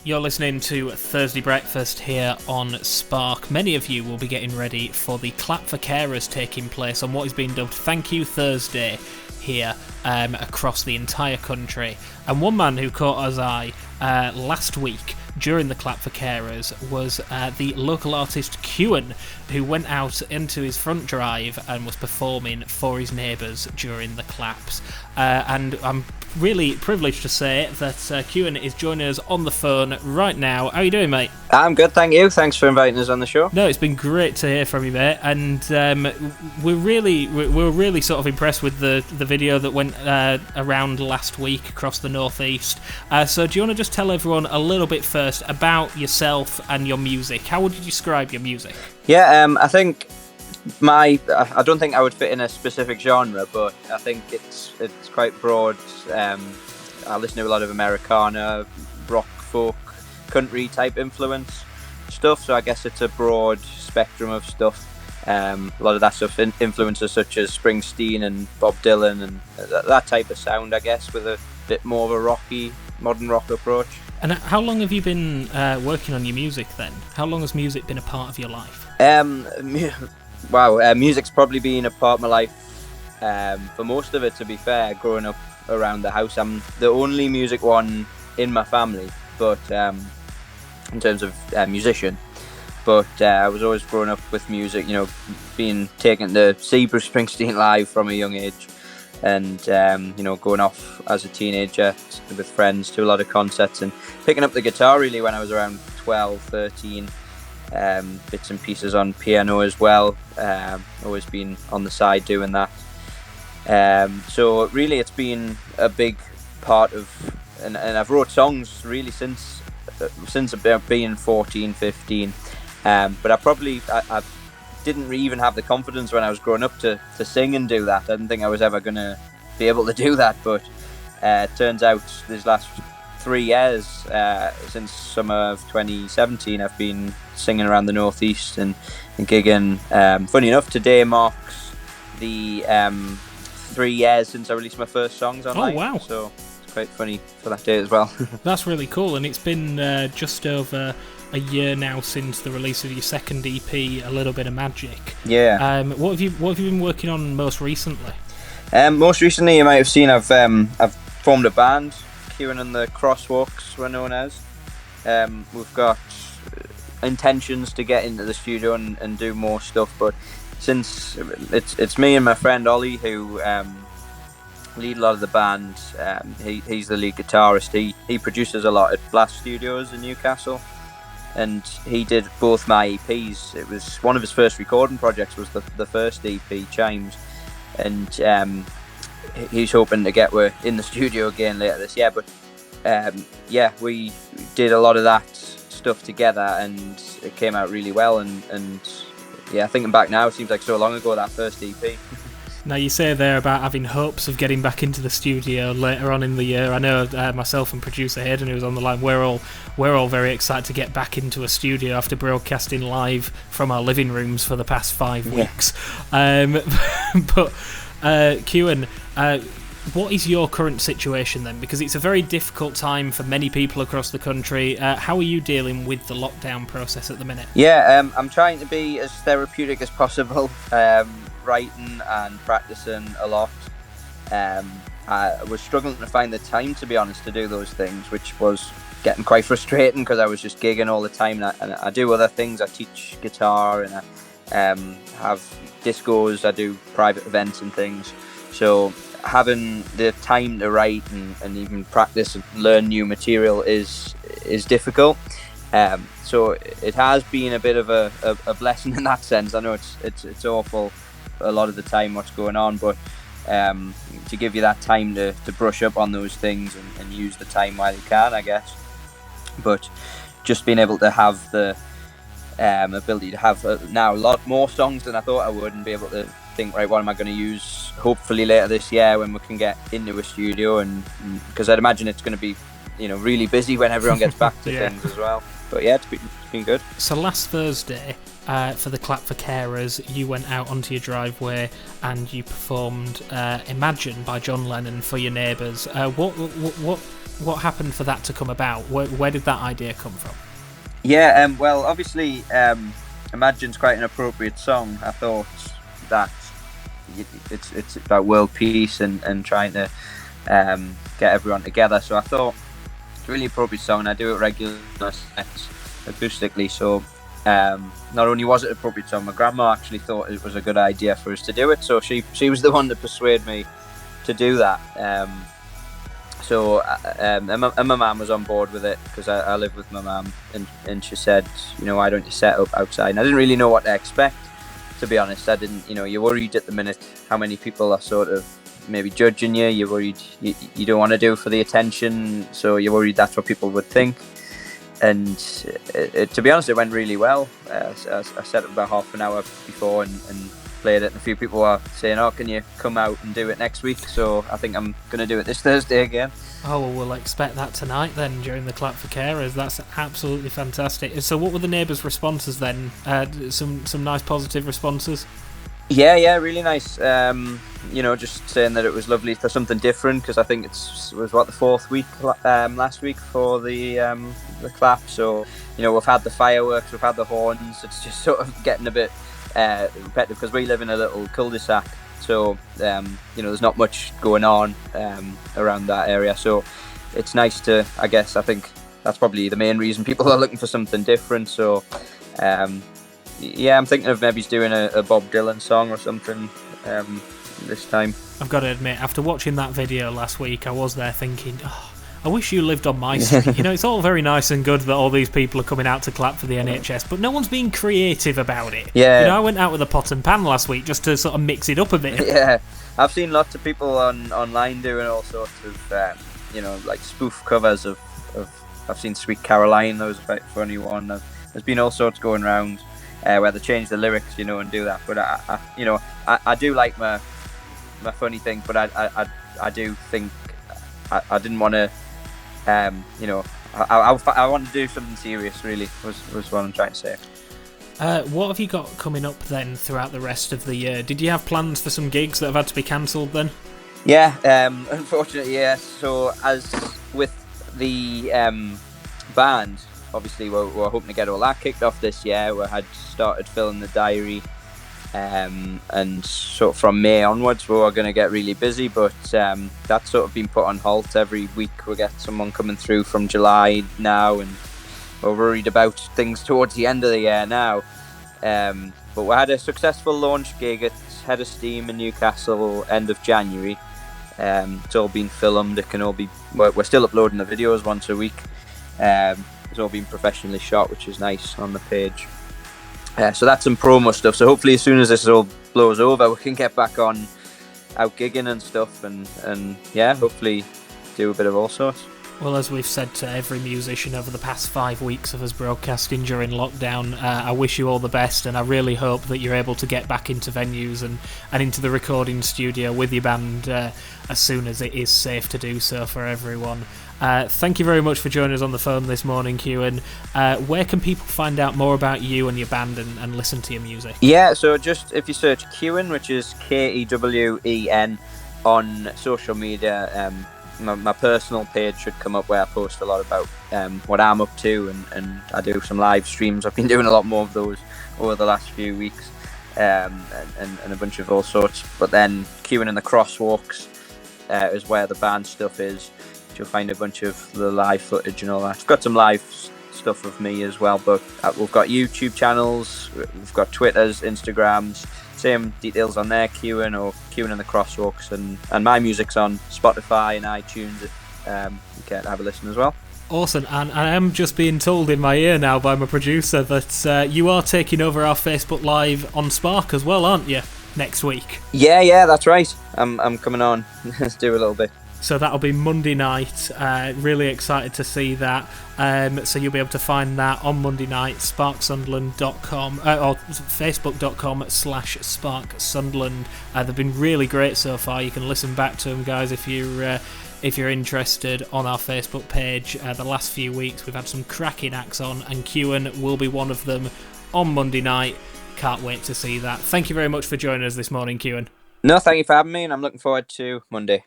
You're listening to Thursday Breakfast here on Spark. Many of you will be getting ready for the Clap for Carers taking place on what is being dubbed Thank You Thursday here across the entire country. And one man who caught us eye last week during the Clap for Carers was the local artist Kewen, who went out into his front drive and was performing for his neighbours during the claps. And I'm really privileged to say that Kewen is joining us on the phone right now. How are you doing, mate? I'm good, thank you. Thanks for inviting us on the show. No, it's been great to hear from you, mate. And we're really sort of impressed with the video that went around last week across the northeast. So do you want to just tell everyone a little bit first about yourself and your music? How would you describe your music? Yeah, I think I don't think I would fit in a specific genre, but I think it's quite broad. I listen to a lot of Americana, rock, folk, country type influence stuff, so I guess it's a broad spectrum of stuff. A lot of that stuff influences such as Springsteen and Bob Dylan and that type of sound, I guess, with a bit more of a rocky, modern rock approach. And how long have you been working on your music then? How long has music been a part of your life? Music's probably been a part of my life for most of it, to be fair. Growing up around the house, I'm the only music one in my family, but in terms of musician. But I was always growing up with music, being taken to see Bruce Springsteen live from a young age, and going off as a teenager with friends to a lot of concerts and picking up the guitar really when I was around 12, 13. Bits and pieces on piano as well. Always been on the side doing that. So really it's been a big part of, and I've wrote songs really since about being 14, 15. But I didn't even have the confidence when I was growing up to sing and do that. I didn't think I was ever going to be able to do that, but it turns out these last 3 years, since summer of 2017, I've been singing around the northeast and gigging. Funny enough, today marks the 3 years since I released my first songs online. Oh, wow. So it's quite funny for that day as well. That's really cool, and it's been just over a year now since the release of your second EP, A Little Bit of Magic. Yeah. What have you been working on most recently? Most recently, you might have seen I've formed a band. Kewen and the Crosswalks we're known as. We've got intentions to get into the studio and do more stuff, but since it's me and my friend Ollie who lead a lot of the band, he's the lead guitarist. He produces a lot at Blast Studios in Newcastle, and he did both my EPs. It was one of his first recording projects, was the first EP, Chimes, and he's hoping to get we're in the studio again later this year. But we did a lot of that stuff together, and it came out really well. And thinking back now, it seems like so long ago, that first EP. Now, you say there about having hopes of getting back into the studio later on in the year. I know myself and producer Hayden, who was on the line, we're all very excited to get back into a studio after broadcasting live from our living rooms for the past 5 weeks. But Kewen, what is your current situation then? Because it's a very difficult time for many people across the country. How are you dealing with the lockdown process at the minute? Yeah, I'm trying to be as therapeutic as possible, writing and practicing a lot. I was struggling to find the time, to be honest, to do those things, which was getting quite frustrating because I was just gigging all the time, and I do other things. I teach guitar, and I have discos, I do private events and things, so having the time to write and even practice and learn new material is difficult. So it has been a bit of a blessing in that sense. I know it's awful a lot of the time what's going on, but to give you that time to brush up on those things and use the time while you can, I guess. But just being able to have the ability to have now a lot more songs than I thought I would, and be able to think, right, what am I going to use hopefully later this year when we can get into a studio, and because I'd imagine it's going to be really busy when everyone gets back to things as well. But yeah, it's been good. So last Thursday, for the Clap for Carers, you went out onto your driveway and you performed Imagine by John Lennon for your neighbours. What what happened for that to come about? Where did that idea come from? Yeah, well, obviously, Imagine's quite an appropriate song. I thought that it's about world peace and trying to get everyone together. So I thought it's a really appropriate song, and I do it regularly acoustically. So not only was it an appropriate song, my grandma actually thought it was a good idea for us to do it. So she was the one to persuade me to do that. And my mum was on board with it because I live with my mum, and she said, why don't you set up outside? And I didn't really know what to expect, to be honest. I didn't, you're worried at the minute how many people are sort of maybe judging you. You're worried you don't want to do it for the attention, so you're worried that's what people would think. And to be honest, it went really well. I set up about half an hour before and played it, and a few people were saying, can you come out and do it next week? So I think I'm going to do it this Thursday again. Oh, well, we'll expect that tonight then during the Clap for Carers. That's absolutely fantastic. So what were the neighbours' responses then? Some nice positive responses? Yeah, really nice. Just saying that it was lovely for something different, because I think it was the fourth week last week for the clap. So we've had the fireworks, we've had the horns. It's just sort of getting a bit repetitive because we live in a little cul-de-sac. So there's not much going on around that area. So it's nice to, I think that's probably the main reason people are looking for something different. So. I'm thinking of maybe doing a Bob Dylan song or something this time. I've got to admit, after watching that video last week, I was there thinking, I wish you lived on my street. It's all very nice and good that all these people are coming out to clap for the NHS, but no one's being creative about it. Yeah. I went out with a pot and pan last week just to sort of mix it up a bit. Yeah, I've seen lots of people online doing all sorts of, like spoof covers of I've seen Sweet Caroline, that was a quite funny one. There's been all sorts going around. Where they change the lyrics, and do that. But I do like my funny thing. But I do think I didn't want to, I want to do something serious. Really, was what I'm trying to say. What have you got coming up then throughout the rest of the year? Did you have plans for some gigs that have had to be cancelled then? Yeah, unfortunately, yes. So as with the band. Obviously, we're hoping to get all that kicked off this year. We had started filling the diary, and sort of from May onwards, we were going to get really busy. But that's sort of been put on halt. Every week we get someone coming through from July now, and we're worried about things towards the end of the year now. But we had a successful launch gig at Head of Steam in Newcastle end of January. It's all been filmed. It can all be. We're still uploading the videos once a week. It's all been professionally shot, which is nice on the page. So that's some promo stuff. So hopefully as soon as this all blows over, we can get back on out gigging and stuff, and hopefully do a bit of all sorts. Well, as we've said to every musician over the past 5 weeks of us broadcasting during lockdown, I wish you all the best, and I really hope that you're able to get back into venues and into the recording studio with your band as soon as it is safe to do so for everyone. Thank you very much for joining us on the phone this morning, Kewen. Where can people find out more about you and your band and listen to your music? Yeah, so just if you search Kewen, which is Kewen, on social media, my personal page should come up, where I post a lot about what I'm up to, and I do some live streams. I've been doing a lot more of those over the last few weeks, and a bunch of all sorts. But then Kewen and the Crosswalks is where the band stuff is. You'll find a bunch of the live footage and all that. I've got some live stuff of me as well, but we've got YouTube channels, we've got Twitters, Instagrams, same details on there, Kewen or Kewen and the Crosswalks, and my music's on Spotify and iTunes if you care to have a listen as well. Awesome, and I am just being told in my ear now by my producer that you are taking over our Facebook Live on Spark as well, aren't you, next week? Yeah, that's right. I'm coming on. Let's do a little bit. So that'll be Monday night. Really excited to see that. So you'll be able to find that on Monday night, sparksunderland.com or facebook.com/sparksunderland. They've been really great so far. You can listen back to them, guys, if you're interested, on our Facebook page. The last few weeks we've had some cracking acts on, and Kewen will be one of them on Monday night. Can't wait to see that. Thank you very much for joining us this morning, Kewen. No, thank you for having me, and I'm looking forward to Monday.